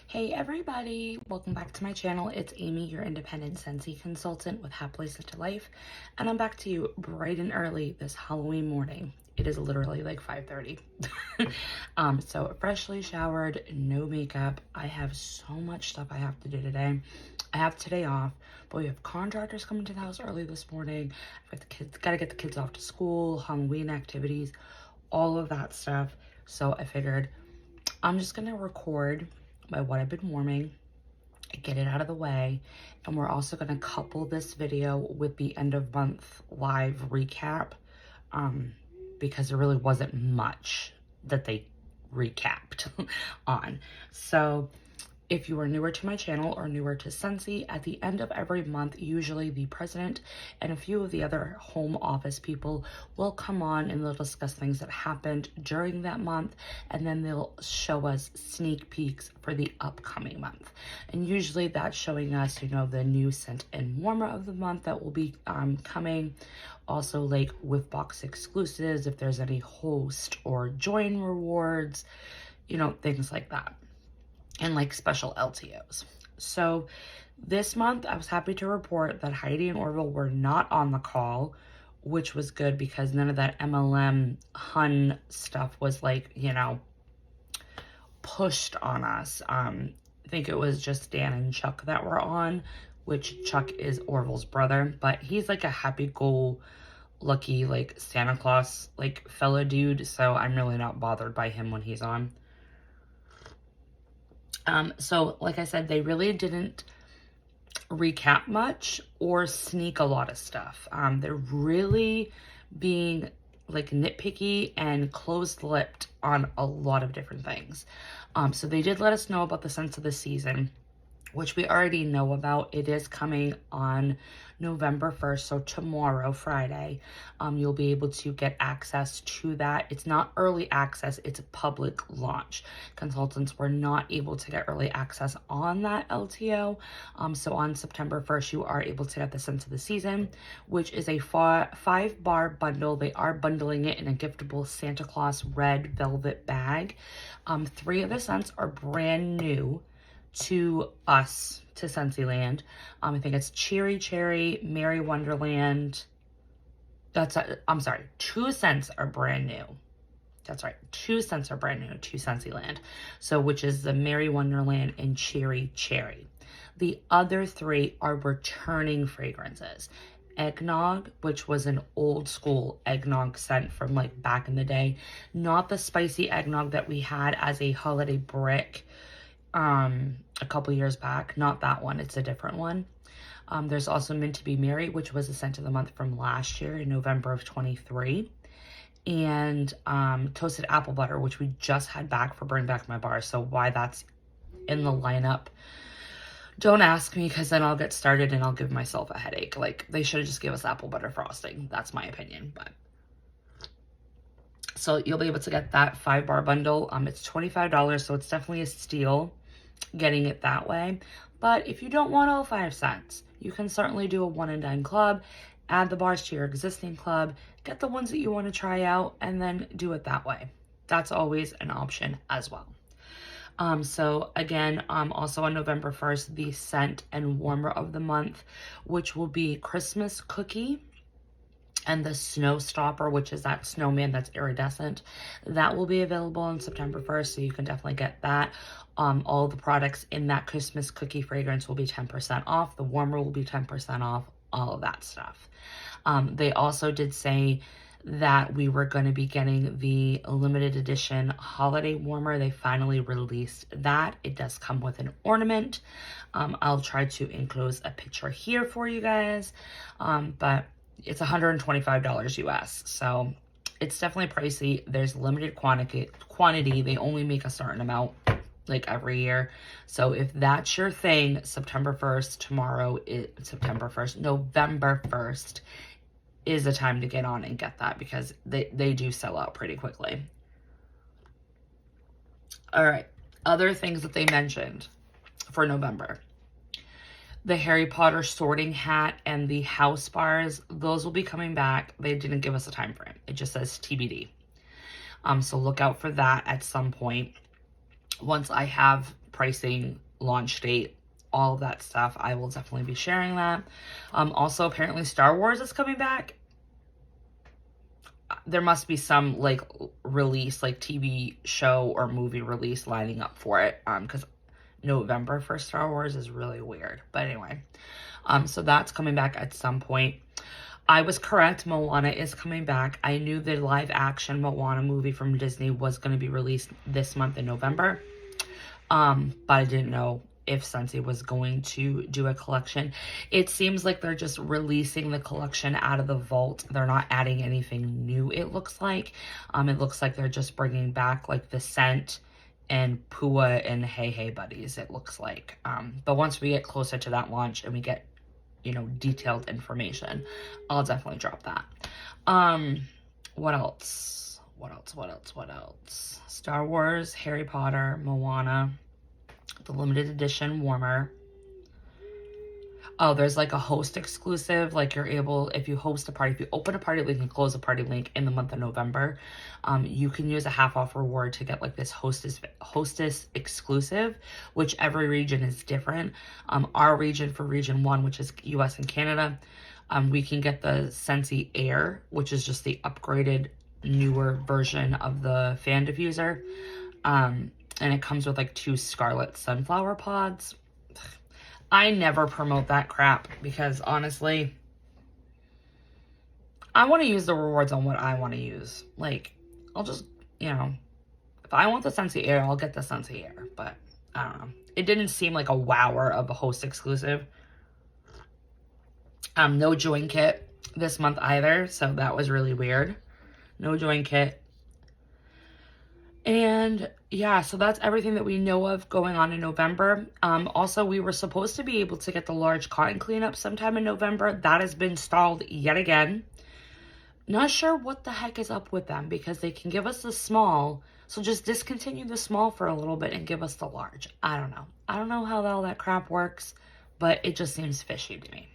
Hey everybody, welcome back to my channel. It's Amy, your independent Scentsy consultant with Happily Scented Life, and I'm back to you bright and early this Halloween morning. It is literally like 5:30. So freshly showered, no makeup. I have so much stuff I have to do today. I have today off, but we have contractors coming to the house early this morning. I've got the kids, gotta get the kids off to school, Halloween activities, all of that stuff. So I figured I'm just gonna record by what I've been warming, get it out of the way, and we're also going to couple this video with the end of month live recap, because there really wasn't much that they recapped on. So if you are newer to my channel or newer to Scentsy, at the end of every month, usually the president and a few of the other home office people will come on and they'll discuss things that happened during that month, and then they'll show us sneak peeks for the upcoming month. And usually that's showing us, you know, the new scent and warmer of the month that will be coming. Also, like with box exclusives, if there's any host or join rewards, you know, things like that. And like special LTOs. So this month, I was happy to report that Heidi and Orville were not on the call, which was good because none of that MLM Hun stuff was like, you know, pushed on us. I think it was just Dan and Chuck that were on, which Chuck is Orville's brother, but he's like a happy-go-lucky, like Santa Claus, like fellow dude. So I'm really not bothered by him when he's on. So like I said, they really didn't recap much or sneak a lot of stuff. They're really being like nitpicky and closed-lipped on a lot of different things. So they did let us know about the Scents of the Season, which we already know about. It is coming on November 1st, so tomorrow, Friday. You'll be able to get access to that. It's not early access, it's a public launch. Consultants were not able to get early access on that LTO. So on September 1st, you are able to get the Scents of the Season, which is a 5-bar bundle. They are bundling it in a giftable Santa Claus red velvet bag. 3 of the scents are brand new to us, to Scentsy I think it's Cherry, Merry Wonderland. I'm sorry, 2 scents are brand new. That's right, 2 scents are brand new to Scentsy. So, which is the Merry Wonderland and Cherry. The other 3 are returning fragrances. Eggnog, which was an old school eggnog scent from like back in the day. Not the spicy eggnog that we had as a holiday brick a couple years back. Not that one, it's a different one. There's also Mint to Be Merry, which was the scent of the month from last year in November of 23. And Toasted Apple Butter, which we just had back for Bring Back My Bar. So why that's in the lineup, don't ask me, because then I'll get started and I'll give myself a headache. Like, they should have just give us apple butter frosting. That's my opinion. But so you'll be able to get that 5-bar bundle. It's $25, so it's definitely a steal getting it that way. But if you don't want all 5 scents, you can certainly do a one and done club, add the bars to your existing club, get the ones that you want to try out, and then do it that way. That's always an option as well. So again, also on November 1st, the scent and warmer of the month, which will be Christmas Cookie and the Snow Stopper, which is that snowman that's iridescent. That will be available on September 1st, so you can definitely get that. All the products in that Christmas Cookie fragrance will be 10% off. The warmer will be 10% off, all of that stuff. They also did say that we were going to be getting the limited edition holiday warmer. They finally released that. It does come with an ornament. I'll try to enclose a picture here for you guys, but it's $125 US, so it's definitely pricey. There's limited quantity. They only make a certain amount like every year. So if that's your thing, September 1st, tomorrow is September 1st, November 1st is the time to get on and get that, because they do sell out pretty quickly. All right, other things that they mentioned for November. The Harry Potter sorting hat and the house bars, those will be coming back. They didn't give us a time frame. It just says TBD. So look out for that at some point once I have pricing, launch date, all of that stuff. I will definitely be sharing that. Also, apparently Star Wars is coming back. There must be some like release, like TV show or movie release lining up for it, because November for Star Wars is really weird. But anyway, so that's coming back at some point. I was correct. Moana is coming back. I knew the live action Moana movie from Disney was going to be released this month in November. But I didn't know if Scentsy was going to do a collection. It seems like they're just releasing the collection out of the vault. They're not adding anything new, it looks like. It looks like they're just bringing back like the scent and Pua and Hey Hey Buddies, it looks like. But once we get closer to that launch and we get, you know, detailed information, I'll definitely drop that. What else? What else? Star Wars, Harry Potter, Moana, the limited edition warmer. Oh, there's like a host exclusive. Like you're able, if you host a party, if you open a party link and close a party link in the month of November, you can use a half off reward to get like this hostess exclusive, which every region is different. Our region, for region 1, which is US and Canada, we can get the Scentsy Air, which is just the upgraded newer version of the fan diffuser. And it comes with like 2 scarlet sunflower pods. I never promote that crap because honestly, I want to use the rewards on what I want to use. Like, I'll just, you know, if I want the Scentsy Air, I'll get the Scentsy Air. But I don't know. It didn't seem like a wower of a host exclusive. No join kit this month either, so that was really weird. No join kit. And yeah, so that's everything that we know of going on in November. Also, we were supposed to be able to get the large cotton cleanup sometime in November. That has been stalled yet again. Not sure what the heck is up with them because they can give us the small. So just discontinue the small for a little bit and give us the large. I don't know. I don't know how all that crap works, but it just seems fishy to me.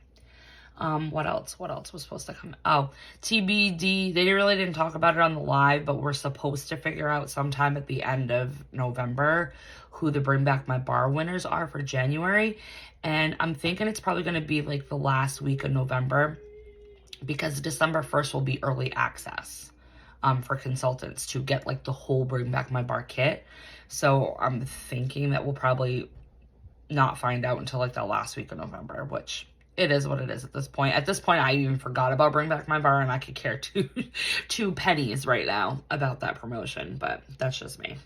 What else? What else was supposed to come? Oh, TBD. They really didn't talk about it on the live, but we're supposed to figure out sometime at the end of November who the Bring Back My Bar winners are for January. And I'm thinking it's probably going to be like the last week of November because December 1st will be early access for consultants to get like the whole Bring Back My Bar kit. So I'm thinking that we'll probably not find out until like the last week of November, which it is what it is at this point. At this point, I even forgot about Bring Back My Bar, and I could care two pennies right now about that promotion, but that's just me.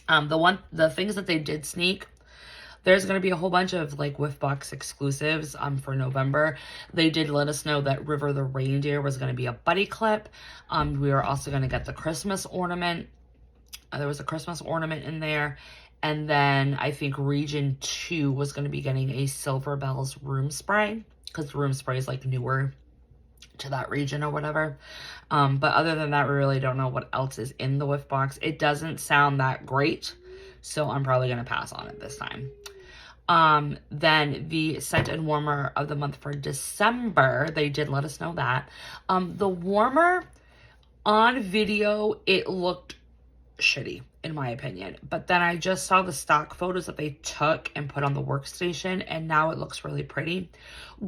The things that they did sneak, there's going to be a whole bunch of like Whiff Box exclusives for November. They did let us know that River the Reindeer was going to be a buddy clip. We were also going to get the Christmas ornament. There was a Christmas ornament in there. And then I think region 2 was going to be getting a Silver Bells room spray because room spray is like newer to that region or whatever. But other than that, we really don't know what else is in the Whiff Box. It doesn't sound that great, so I'm probably going to pass on it this time. Then the scent and warmer of the month for December, they did let us know that. The warmer on video, it looked shitty in my opinion, but then I just saw the stock photos that they took and put on the workstation, and now it looks really pretty.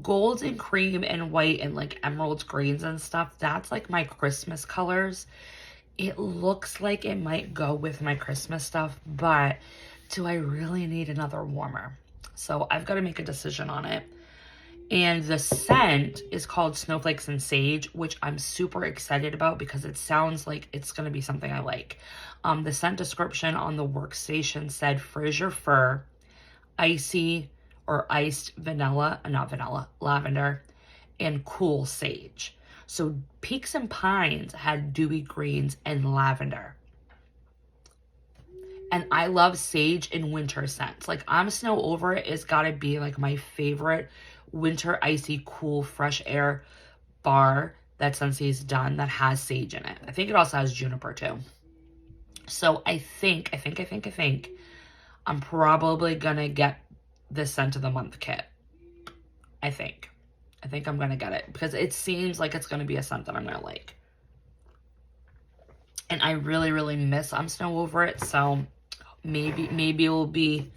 Gold and cream and white and like emerald greens and stuff, that's like my Christmas colors. It looks like it might go with my Christmas stuff, but do I really need another warmer? So I've got to make a decision on it. And the scent is called Snowflakes and Sage, which I'm super excited about because it sounds like it's going to be something I like. The scent description on the workstation said Fraser Fir, icy or iced vanilla, not vanilla, lavender, and cool sage. So Peaks and Pines had dewy greens and lavender. And I love sage in winter scents. Like I'm Snow Over It has got to be like my favorite winter icy cool fresh air bar that Scentsy's done that has sage in it. I think it also has juniper too. So I think I'm probably gonna get the scent of the month kit. I think I'm gonna get it because it seems like it's gonna be a scent that I'm gonna like. And I really, really miss I'm Snow Over It, so Maybe it will be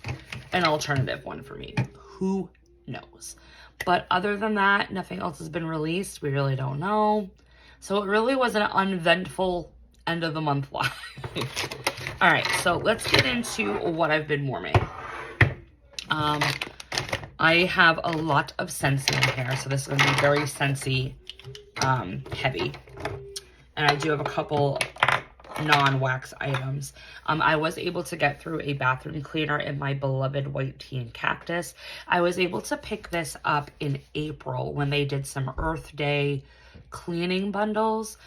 an alternative one for me. Who knows? But other than that, nothing else has been released. We really don't know. So it really was an uneventful end of the month live. All right, so let's get into what I've been warming. I have a lot of Scentsy in here, so this is going to be very Scentsy heavy. And I do have a couple non-wax items. I was able to get through a bathroom cleaner in my beloved white tea and cactus. I was able to pick this up in April when they did some Earth Day cleaning bundles.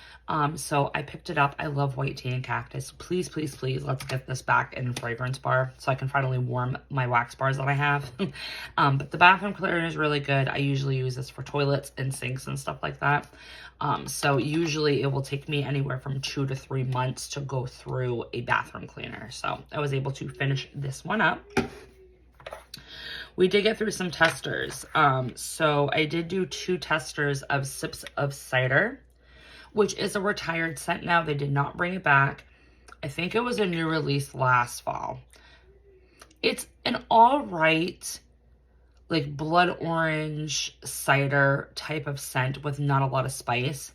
So I picked it up. I love white tea and cactus. Please, please, please, let's get this back in fragrance bar so I can finally warm my wax bars that I have. But the bathroom cleaner is really good. I usually use this for toilets and sinks and stuff like that. So usually it will take me anywhere from 2 to 3 months to go through a bathroom cleaner. So I was able to finish this one up. We did get through some testers. So I did do 2 testers of Sips of Cider, which is a retired scent now. They did not bring it back. I think it was a new release last fall. It's an all right, like blood orange cider type of scent with not a lot of spice.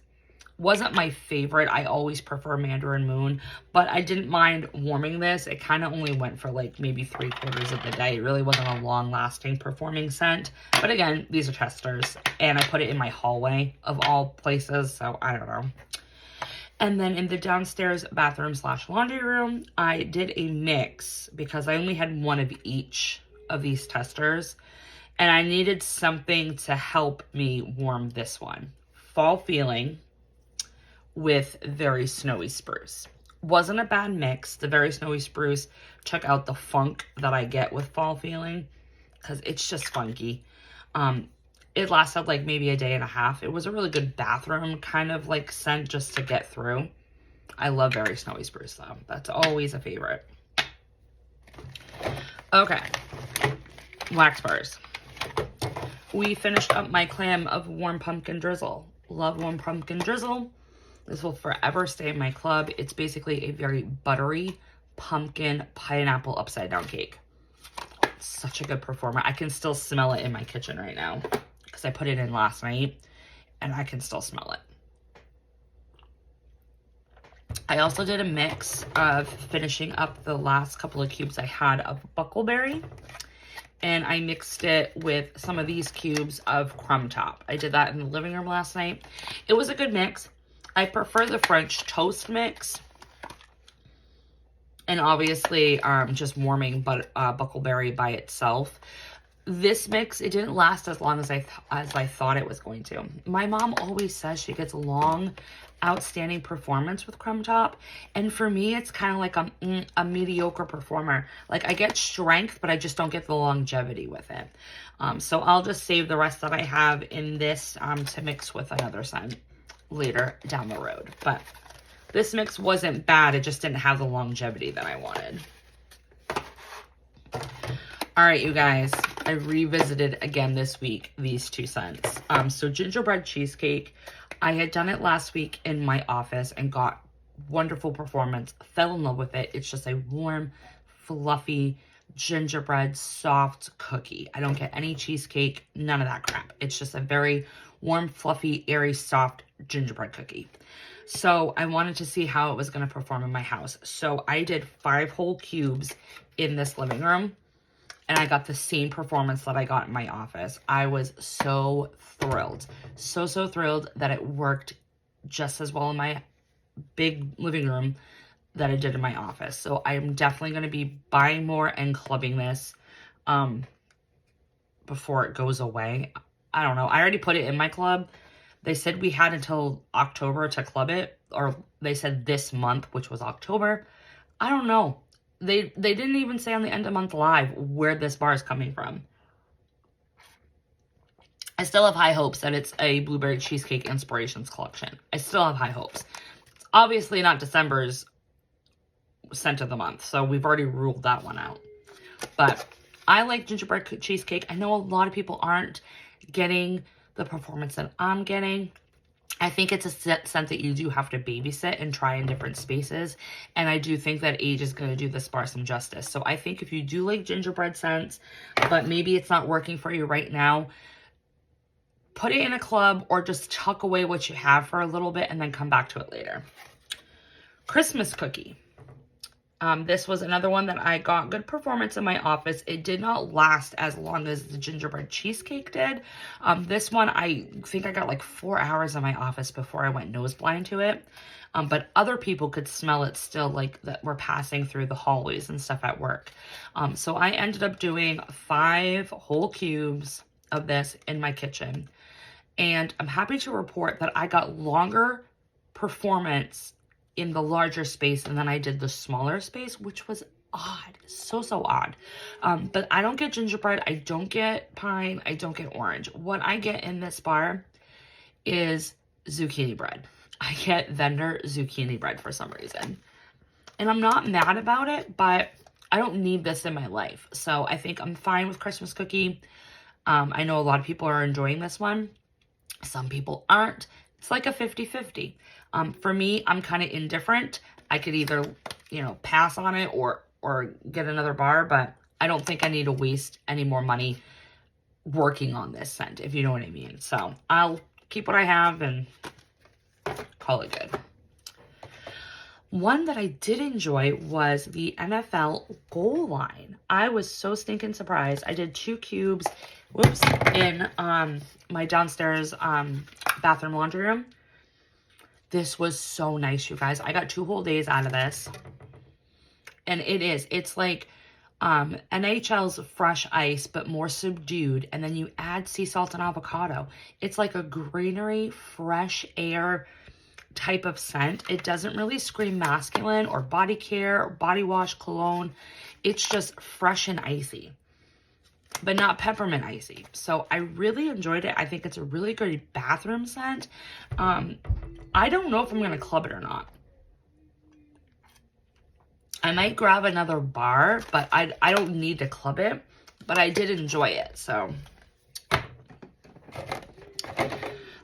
Wasn't my favorite. I always prefer Mandarin Moon, but I didn't mind warming this. It kind of only went for like maybe 3/4 of the day. It really wasn't a long-lasting performing scent. But again, these are testers, and I put it in my hallway of all places, so I don't know. And then in the downstairs bathroom / laundry room, I did a mix because I only had one of each of these testers, and I needed something to help me warm this one. Fall Feeling with Very Snowy Spruce. Wasn't a bad mix. The Very Snowy Spruce, check out the funk that I get with Fall Feeling because it's just funky. It lasted like maybe a day and a half. It was a really good bathroom kind of like scent just to get through. I love Very Snowy Spruce though. That's always a favorite. Okay. Wax bars. We finished up my clam of Warm Pumpkin Drizzle. Love Warm Pumpkin Drizzle. This will forever stay in my club. It's basically a very buttery pumpkin pineapple upside down cake. It's such a good performer. I can still smell it in my kitchen right now because I put it in last night and I can still smell it. I also did a mix of finishing up the last couple of cubes I had of Buckleberry, and I mixed it with some of these cubes of Crumb Top. I did that in the living room last night. It was a good mix. I prefer the French toast mix, and obviously just warming Buckleberry by itself. This mix, it didn't last as long as I thought it was going to. My mom always says she gets long, outstanding performance with Crumb Top, and for me, it's kind of like a mediocre performer. Like I get strength, but I just don't get the longevity with it. So I'll just save the rest that I have in this to mix with another scent later down the road. But this mix wasn't bad. It just didn't have the longevity that I wanted. All right, you guys, I revisited again this week these 2 scents. So gingerbread cheesecake, I had done it last week in my office and got wonderful performance. Fell in love with it. It's just a warm, fluffy gingerbread soft cookie. I don't get any cheesecake, none of that crap. It's just a very warm, fluffy, airy, soft gingerbread cookie. So I wanted to see how it was going to perform in my house. So I did 5 whole cubes in this living room, and I got the same performance that I got in my office. I was so thrilled. So thrilled that it worked just as well in my big living room that I did in my office. So I'm definitely going to be buying more and clubbing this before it goes away. I don't know. I already put it in my club. They said we had until October to club it, or they said this month, which was October. I don't know. They didn't even say on the end of month live where this bar is coming from. I still have high hopes that it's a Blueberry Cheesecake Inspirations collection. I still have high hopes. It's obviously not December's scent of the month, so we've already ruled that one out. But I like gingerbread cheesecake. I know a lot of people aren't getting the performance that I'm getting. I think it's a scent that you do have to babysit and try in different spaces. And I do think that age is going to do this bar some justice. So I think if you do like gingerbread scents, but maybe it's not working for you right now, put it in a club or just tuck away what you have for a little bit and then come back to it later. Christmas cookie. This was another one that I got good performance in my office. It did not last as long as the gingerbread cheesecake did. This one, I think I got like 4 hours in my office before I went nose blind to it. But other people could smell it still, like that were passing through the hallways and stuff at work. So I ended up doing 5 whole cubes of this in my kitchen. And I'm happy to report that I got longer performance in the larger space and then I did the smaller space, which was odd. So odd. But I don't get gingerbread. I don't get pine. I don't get orange. What I get in this bar is zucchini bread. I get Vendor zucchini bread for some reason. And I'm not mad about it, but I don't need this in my life. So I think I'm fine with Christmas cookie. I know a lot of people are enjoying this one. Some people aren't. It's like a 50-50. For me, I'm kind of indifferent. I could either, you know, pass on it or get another bar, but I don't think I need to waste any more money working on this scent, if you know what I mean. So I'll keep what I have and call it good. One that I did enjoy was the NFL Goal Line. I was so stinking surprised. I did 2 cubes, in my downstairs bathroom laundry room. This was so nice, you guys. I got 2 whole days out of this. And it's like NHL's fresh ice, but more subdued. And then you add sea salt and avocado. It's like a greenery, fresh air type of scent. It doesn't really scream masculine or body care or body wash, cologne. It's just fresh and icy, but not peppermint icy. So I really enjoyed it. I think it's a really good bathroom scent. I don't know if I'm going to club it or not. I might grab another bar, but I don't need to club it, but I did enjoy it. So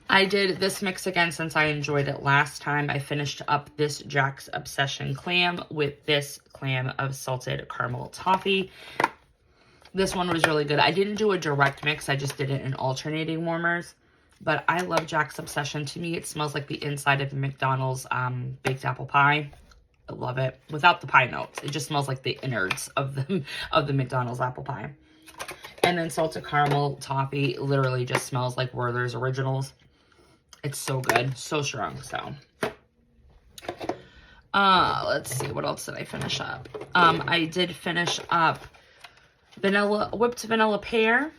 I did this mix again since I enjoyed it last time. I finished up this Jack's Obsession clam with this clam of salted caramel toffee. This one was really good. I didn't do a direct mix. I just did it in alternating warmers. But I love Jack's Obsession. To me, it smells like the inside of a McDonald's baked apple pie. I love it. Without the pie notes. It just smells like the innards of the McDonald's apple pie. And then salted caramel toffee literally just smells like Werther's Originals. It's so good. So strong. So let's see. What else did I finish up? I did finish up whipped vanilla pear,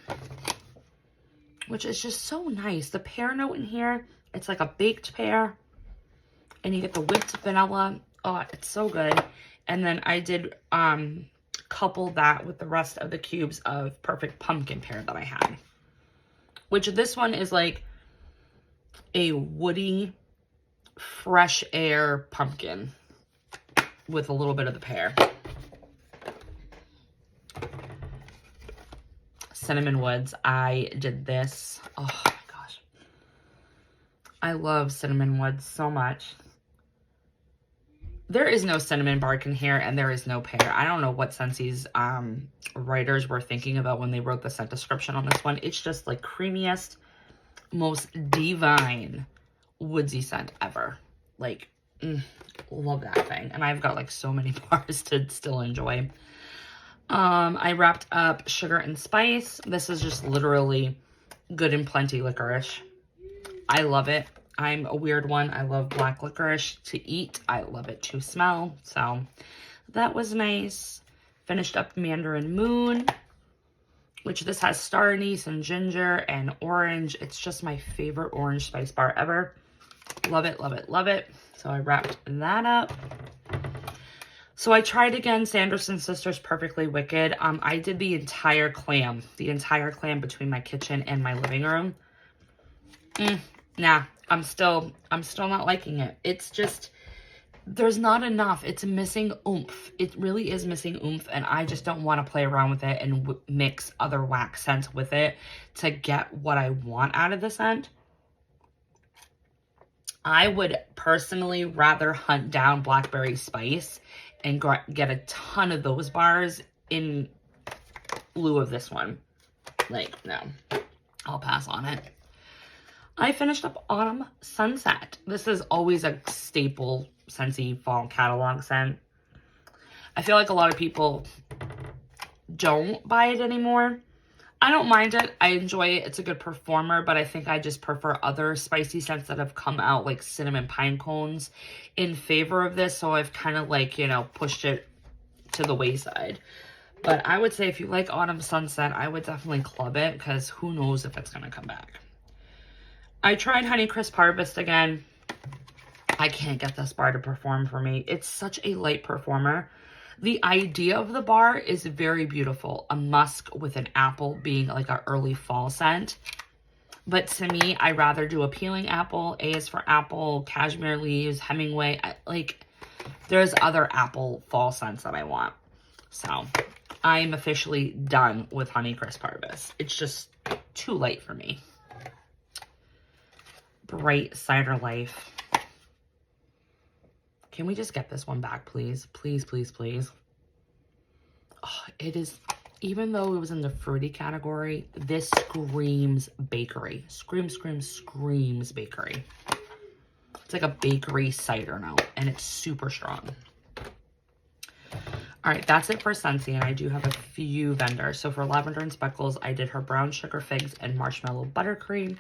which is just so nice. The pear note in here, it's like a baked pear, and you get the whipped vanilla. Oh, it's so good. And then I did couple that with the rest of the cubes of perfect pumpkin pear that I had, which this one is like a woody, fresh air pumpkin with a little bit of the pear. Cinnamon Woods, I did this. Oh my gosh. I love Cinnamon Woods so much. There is no cinnamon bark in here and there is no pear. I don't know what Scentsy's writers were thinking about when they wrote the scent description on this one. It's just like creamiest, most divine woodsy scent ever. Like, love that thing. And I've got like so many bars to still enjoy. I wrapped up Sugar and Spice. This is just literally good and plenty licorice. I love it. I'm a weird one. I love black licorice to eat. I love it to smell. So that was nice. Finished up Mandarin Moon, which this has star anise and ginger and orange. It's just my favorite orange spice bar ever. Love it, love it, love it. So I wrapped that up. So I tried again Sanderson Sisters Perfectly Wicked. I did the entire clam between my kitchen and my living room. Nah, I'm still not liking it. It's just, there's not enough. It's missing oomph. It really is missing oomph, and I just don't want to play around with it and mix other wax scents with it to get what I want out of the scent. I would personally rather hunt down Blackberry Spice and get a ton of those bars in lieu of this one. Like, no, I'll pass on it. I finished up Autumn Sunset. This is always a staple Scentsy fall catalog scent. I feel like a lot of people don't buy it anymore. I don't mind it. I enjoy it. It's a good performer, but I think I just prefer other spicy scents that have come out, like cinnamon pine cones, in favor of this. So I've kind of like, you know, pushed it to the wayside. But I would say if you like Autumn Sunset, I would definitely club it, because who knows if it's going to come back. I tried Honeycrisp Harvest again. I can't get this bar to perform for me. It's such a light performer. The idea of the bar is very beautiful. A musk with an apple being like an early fall scent. But to me, I rather do a peeling apple. A is for apple, cashmere leaves, Hemingway. There's other apple fall scents that I want. So I'm officially done with Honeycrisp Harvest. It's just too light for me. Bright Cider Life. Can we just get this one back, please? Please, please, please. Oh, it is, even though it was in the fruity category, this screams bakery. Screams bakery. It's like a bakery cider note, and it's super strong. All right, that's it for Scentsy, and I do have a few vendors. So for Lavender and Speckles, I did her brown sugar figs and marshmallow buttercream.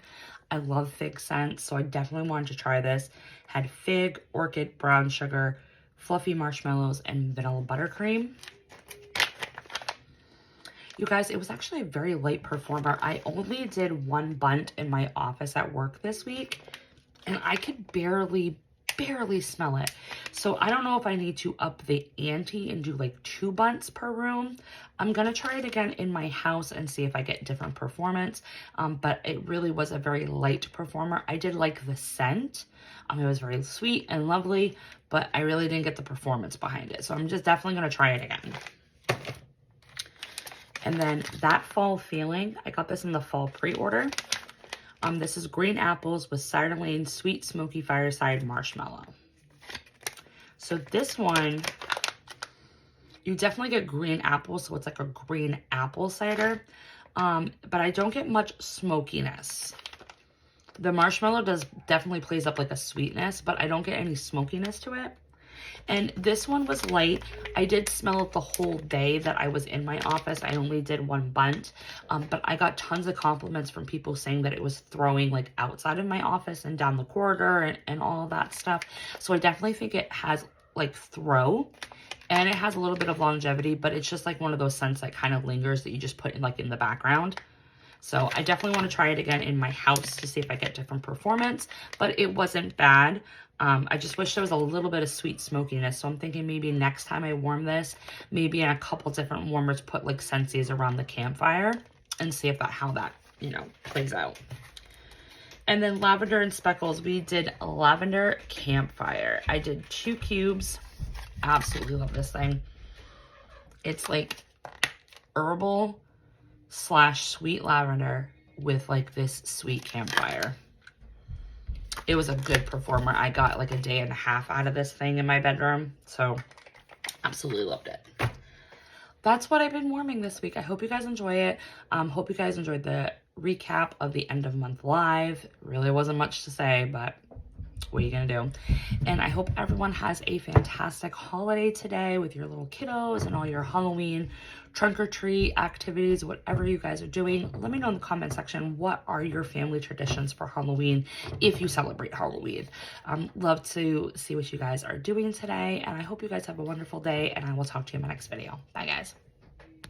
I love fig scents, so I definitely wanted to try this. Had fig, orchid, brown sugar, fluffy marshmallows, and vanilla buttercream. You guys, it was actually a very light performer. I only did one bunt in my office at work this week, and I could barely smell it. So I don't know if I need to up the ante and do like 2 bunts per room. I'm gonna try it again in my house and see if I get different performance. But it really was a very light performer. I did like the scent. It was very sweet and lovely, but I really didn't get the performance behind it. So I'm just definitely gonna try it again. And then That Fall Feeling, I got this in the fall pre-order. This is green apples with Cider Lane Sweet Smoky Fireside Marshmallow. So this one, you definitely get green apples, so it's like a green apple cider. But I don't get much smokiness. The marshmallow definitely plays up like a sweetness, but I don't get any smokiness to it. And this one was light. I did smell it the whole day that I was in my office. I only did one bunt, but I got tons of compliments from people saying that it was throwing like outside of my office and down the corridor and all of that stuff. So I definitely think it has like throw, and it has a little bit of longevity, but it's just like one of those scents that kind of lingers that you just put in like in the background. So I definitely want to try it again in my house to see if I get different performance, but it wasn't bad. I just wish there was a little bit of sweet smokiness. So I'm thinking maybe next time I warm this, maybe in a couple different warmers, put like Scentsies around the campfire and see if how that, you know, plays out. And then Lavender and Speckles, we did Lavender Campfire. I did 2 cubes. Absolutely love this thing. It's like herbal / sweet lavender with like this sweet campfire. It was a good performer. I got like a day and a half out of this thing in my bedroom. So absolutely loved it. That's what I've been warming this week. I hope you guys enjoy it. Hope you guys enjoyed the recap of the end of month live. Really wasn't much to say, but what are you gonna do? And I hope everyone has a fantastic holiday today with your little kiddos and all your Halloween trunk or treat activities, whatever you guys are doing. Let me know in the comment section, what are your family traditions for Halloween if you celebrate Halloween? Love to see what you guys are doing today, and I hope you guys have a wonderful day, and I will talk to you in my next video. Bye guys.